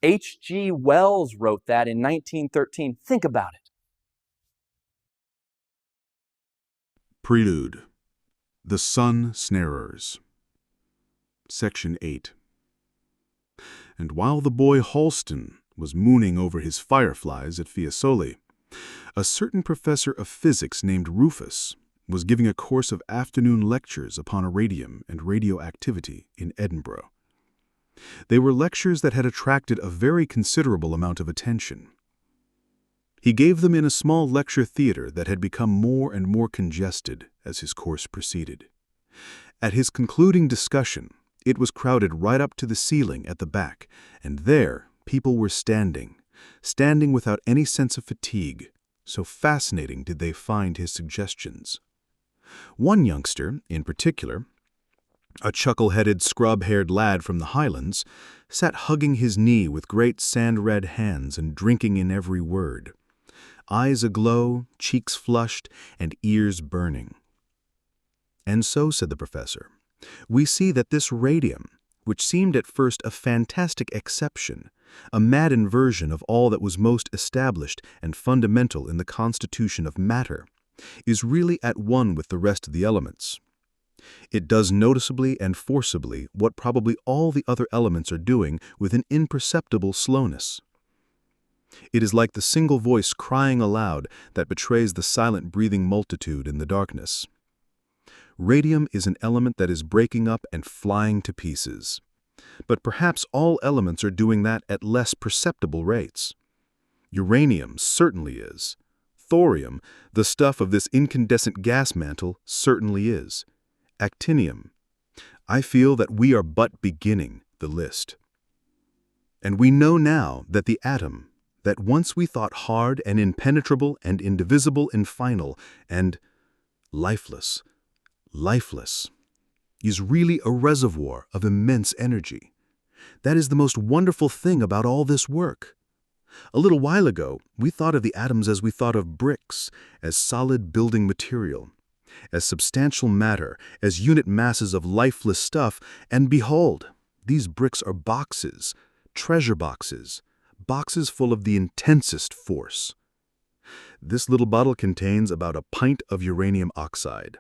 H.G. Wells wrote that in 1913. Think about it. Prelude. The Sun Snarers. Section 8. And while the boy Halston was mooning over his fireflies at Fiesole, a certain professor of physics named Rufus was giving a course of afternoon lectures upon irradium and radioactivity in Edinburgh. They were lectures that had attracted a very considerable amount of attention. He gave them in a small lecture theater that had become more and more congested as his course proceeded. At his concluding discussion, it was crowded right up to the ceiling at the back, and there people were standing without any sense of fatigue, so fascinating did they find his suggestions. One youngster, in particular, a chuckle-headed, scrub-haired lad from the Highlands, sat hugging his knee with great sand-red hands and drinking in every word. Eyes aglow, cheeks flushed, and ears burning. And so, said the professor, we see that this radium, which seemed at first a fantastic exception, a mad inversion of all that was most established and fundamental in the constitution of matter, is really at one with the rest of the elements. It does noticeably and forcibly what probably all the other elements are doing with an imperceptible slowness. It is like the single voice crying aloud that betrays the silent breathing multitude in the darkness. Radium is an element that is breaking up and flying to pieces. But perhaps all elements are doing that at less perceptible rates. Uranium certainly is. Thorium, the stuff of this incandescent gas mantle, certainly is. Actinium. I feel that we are but beginning the list. And we know now that the atom, that once we thought hard and impenetrable and indivisible and final and lifeless, is really a reservoir of immense energy. That is the most wonderful thing about all this work. A little while ago, we thought of the atoms as we thought of bricks, as solid building material, as substantial matter, as unit masses of lifeless stuff, and behold, these bricks are boxes, treasure boxes, boxes full of the intensest force. This little bottle contains about a pint of uranium oxide.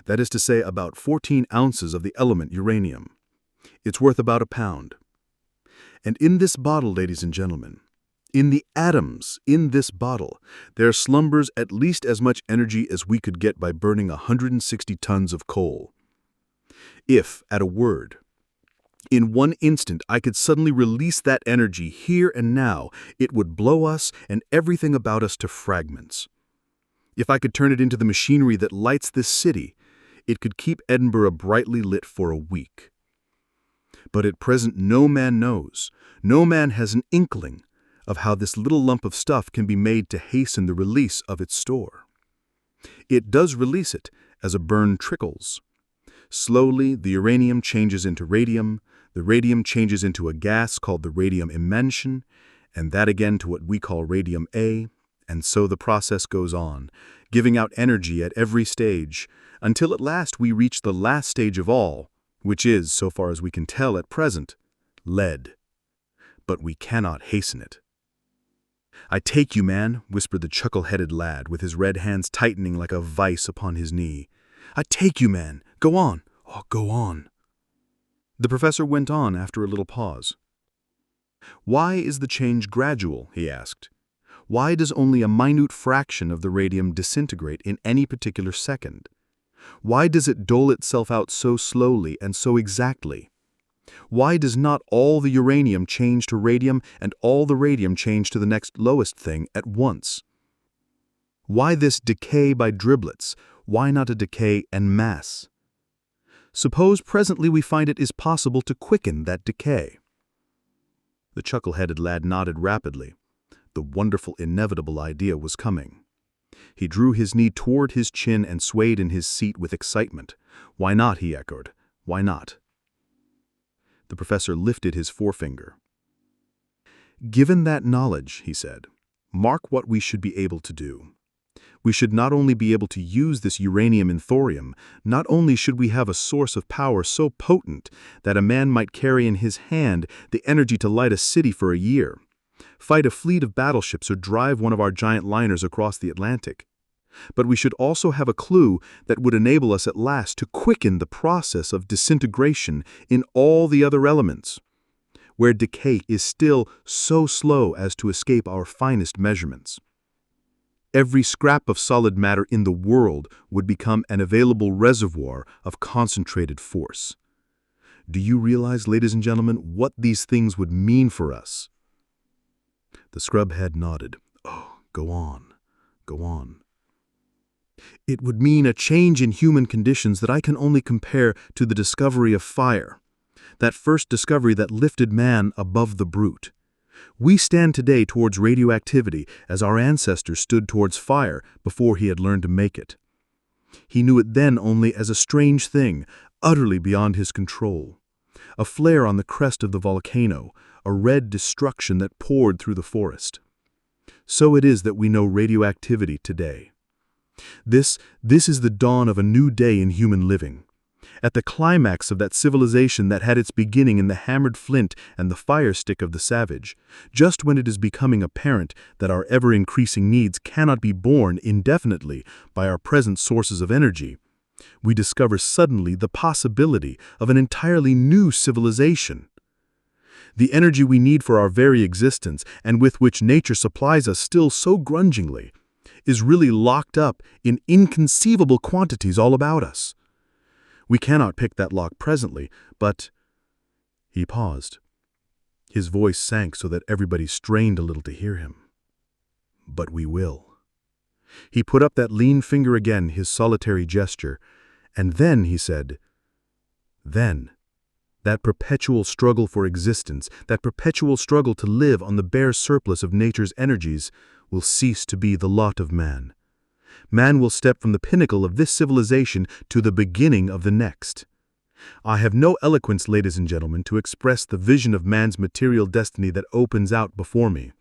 That is to say, about 14 ounces of the element uranium. It's worth about £1. And in this bottle, ladies and gentlemen, in the atoms in this bottle, there slumbers at least as much energy as we could get by burning 160 tons of coal. If, at a word, in one instant I could suddenly release that energy here and now, it would blow us and everything about us to fragments. If I could turn it into the machinery that lights this city, it could keep Edinburgh brightly lit for a week. But at present no man knows, no man has an inkling of how this little lump of stuff can be made to hasten the release of its store. It does release it as a burn trickles. Slowly the uranium changes into radium, the radium changes into a gas called the radium immension, and that again to what we call radium A, and so the process goes on, giving out energy at every stage, until at last we reach the last stage of all, which is, so far as we can tell at present, lead. But we cannot hasten it. I take you, man, whispered the chuckle-headed lad, with his red hands tightening like a vice upon his knee. I take you, man. Go on. Oh, go on. The professor went on after a little pause. Why is the change gradual? He asked. Why does only a minute fraction of the radium disintegrate in any particular second? Why does it dole itself out so slowly and so exactly? Why does not all the uranium change to radium and all the radium change to the next lowest thing at once? Why this decay by driblets? Why not a decay en masse? Suppose presently we find it is possible to quicken that decay. The chuckle-headed lad nodded rapidly. The wonderful, inevitable idea was coming. He drew his knee toward his chin and swayed in his seat with excitement. Why not, he echoed. Why not? The professor lifted his forefinger. Given that knowledge, he said, mark what we should be able to do. We should not only be able to use this uranium and thorium, not only should we have a source of power so potent that a man might carry in his hand the energy to light a city for a year, fight a fleet of battleships, or drive one of our giant liners across the Atlantic, but we should also have a clue that would enable us at last to quicken the process of disintegration in all the other elements, where decay is still so slow as to escape our finest measurements. Every scrap of solid matter in the world would become an available reservoir of concentrated force. Do you realize, ladies and gentlemen, what these things would mean for us? The scrub head nodded. Oh, go on, go on. It would mean a change in human conditions that I can only compare to the discovery of fire, that first discovery that lifted man above the brute. We stand today towards radioactivity as our ancestors stood towards fire before he had learned to make it. He knew it then only as a strange thing, utterly beyond his control. A flare on the crest of the volcano, a red destruction that poured through the forest. So it is that we know radioactivity today. This is the dawn of a new day in human living. At the climax of that civilization that had its beginning in the hammered flint and the fire stick of the savage, just when it is becoming apparent that our ever-increasing needs cannot be borne indefinitely by our present sources of energy, we discover suddenly the possibility of an entirely new civilization. The energy we need for our very existence, and with which nature supplies us still so grudgingly, is really locked up in inconceivable quantities all about us. We cannot pick that lock presently, but— He paused. His voice sank so that everybody strained a little to hear him. But we will. He put up that lean finger again, his solitary gesture, and then, he said, then, that perpetual struggle for existence, that perpetual struggle to live on the bare surplus of nature's energies, will cease to be the lot of man. Man will step from the pinnacle of this civilization to the beginning of the next. I have no eloquence, ladies and gentlemen, to express the vision of man's material destiny that opens out before me.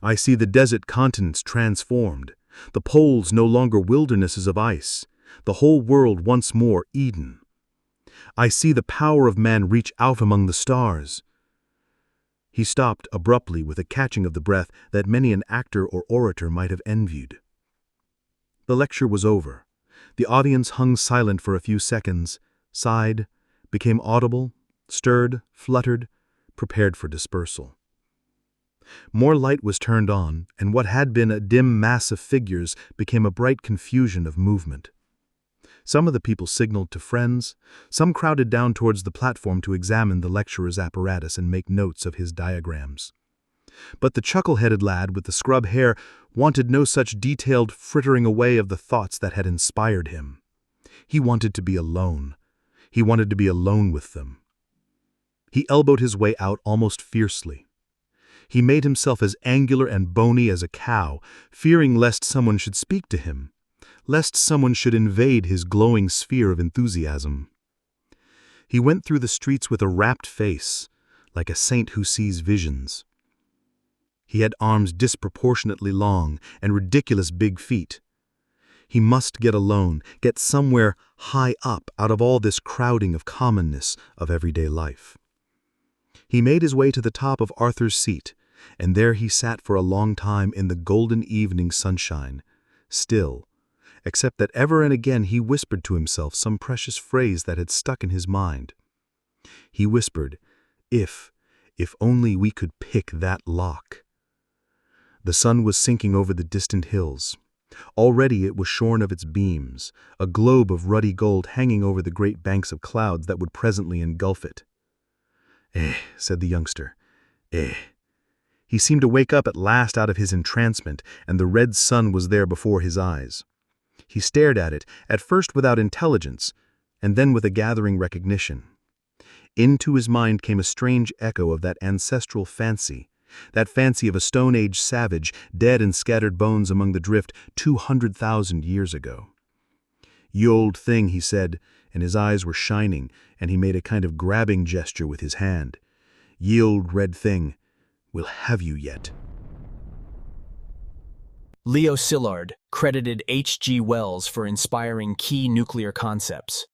I see the desert continents transformed, the poles no longer wildernesses of ice, the whole world once more Eden. I see the power of man reach out among the stars. He stopped abruptly with a catching of the breath that many an actor or orator might have envied. The lecture was over. The audience hung silent for a few seconds, sighed, became audible, stirred, fluttered, prepared for dispersal. More light was turned on, and what had been a dim mass of figures became a bright confusion of movement. Some of the people signaled to friends, some crowded down towards the platform to examine the lecturer's apparatus and make notes of his diagrams. But the chuckle-headed lad with the scrub hair wanted no such detailed frittering away of the thoughts that had inspired him. He wanted to be alone. He wanted to be alone with them. He elbowed his way out almost fiercely. He made himself as angular and bony as a cow, fearing lest someone should speak to him, lest someone should invade his glowing sphere of enthusiasm. He went through the streets with a rapt face, like a saint who sees visions. He had arms disproportionately long and ridiculous big feet. He must get alone, get somewhere high up out of all this crowding of commonness of everyday life. He made his way to the top of Arthur's Seat, and there he sat for a long time in the golden evening sunshine, still, except that ever and again he whispered to himself some precious phrase that had stuck in his mind. He whispered, if only we could pick that lock. The sun was sinking over the distant hills. Already it was shorn of its beams, a globe of ruddy gold hanging over the great banks of clouds that would presently engulf it. Said the youngster, He seemed to wake up at last out of his entrancement, and the red sun was there before his eyes. He stared at it, at first without intelligence, and then with a gathering recognition. Into his mind came a strange echo of that ancestral fancy, that fancy of a Stone Age savage, dead and scattered bones among the drift 200,000 years ago. "You old thing," he said, and his eyes were shining, and he made a kind of grabbing gesture with his hand. "Ye old red thing, we'll have you yet." Leo Szilard, credited H.G. Wells for inspiring key nuclear concepts.